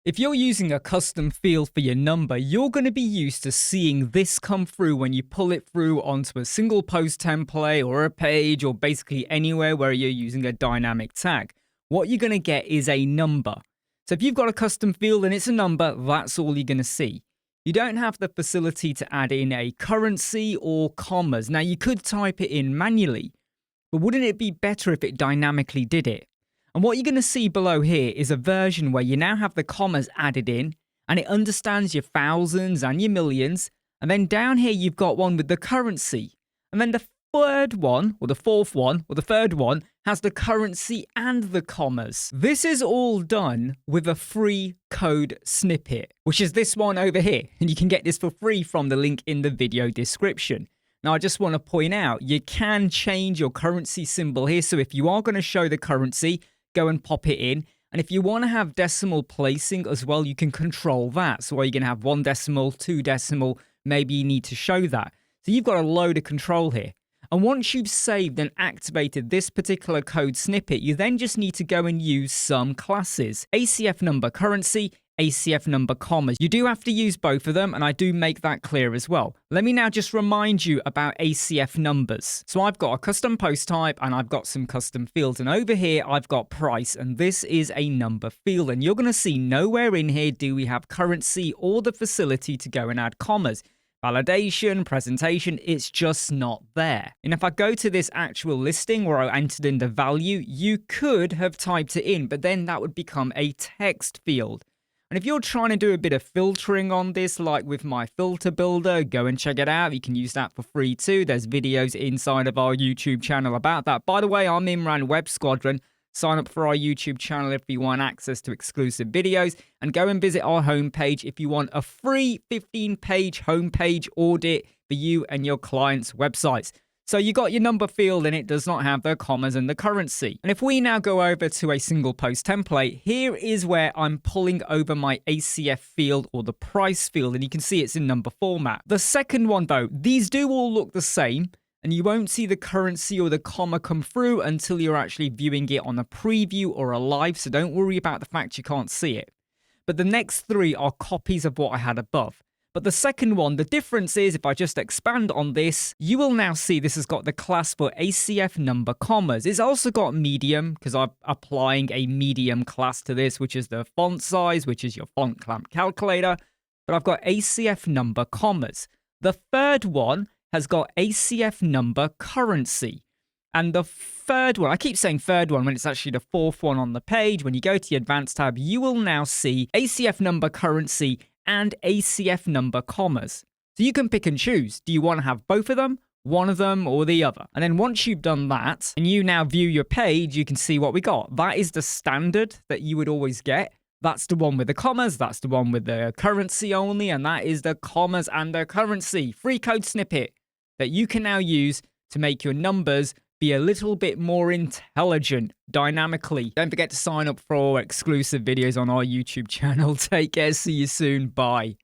If you're using a custom field for your number, you're going to be used to seeing this come through when you pull it through onto a single post template or a page or basically anywhere where you're using a dynamic tag. What you're going to get is a number. So if you've got a custom field and it's a number, that's all you're going to see. You don't have the facility to add in a currency or commas. Now, you could type it in manually, but wouldn't it be better if it dynamically did it? And what you're going to see below here is a version where you now have the commas added in and it understands your thousands and your millions. And then down here, you've got one with the currency. And then the third one, or the fourth one, or the third one has the currency and the commas. This is all done with a free code snippet, which is this one over here. And you can get this for free from the link in the video description. Now, I just want to point out, you can change your currency symbol here. So if you are going to show the currency, go and pop it in. And if you want to have decimal placing as well, you can control that. So are you going to have 1 decimal, 2 decimal? Maybe you need to show that. So you've got a load of control here. And once you've saved and activated this particular code snippet, you then just need to go and use some classes. ACF number currency, ACF number commas. You do have to use both of them, and I do make that clear as well. Let me now just remind you about ACF numbers. So I've got a custom post type and I've got some custom fields, and over here I've got price, and this is a number field, and you're going to see nowhere in here do we have currency or the facility to go and add commas. Validation, presentation, it's just not there. And if I go to this actual listing where I entered in the value, you could have typed it in, but then that would become a text field. And if you're trying to do a bit of filtering on this, like with my filter builder, go and check it out. You can use that for free too. There's videos inside of our YouTube channel about that. By the way, I'm Imran, Web Squadron. Sign up for our YouTube channel if you want access to exclusive videos, and go and visit our homepage if you want a free 15-page homepage audit for you and your clients' websites. So you got your number field and it does not have the commas and the currency. And if we now go over to a single post template, here is where I'm pulling over my ACF field or the price field, and you can see it's in number format. The second one though, these do all look the same, and you won't see the currency or the comma come through until you're actually viewing it on a preview or a live, so don't worry about the fact you can't see it. But the next three are copies of what I had above. But the second one, the difference is, if I just expand on this, you will now see this has got the class for ACF number commas. It's also got medium, because I'm applying a medium class to this, which is the font size, which is your font clamp calculator. But I've got ACF number commas. The third one has got ACF number currency. And the third one, I keep saying third one when it's actually the fourth one on the page. When you go to the advanced tab, you will now see ACF number currency and ACF number commas. So you can pick and choose. Do you want to have both of them, one of them, or the other? And then once you've done that, and you now view your page, you can see what we got. That is the standard that you would always get. That's the one with the commas, that's the one with the currency only, and that is the commas and the currency. Free code snippet that you can now use to make your numbers be a little bit more intelligent dynamically. Don't forget to sign up for exclusive videos on our YouTube channel. Take care. See you soon. Bye.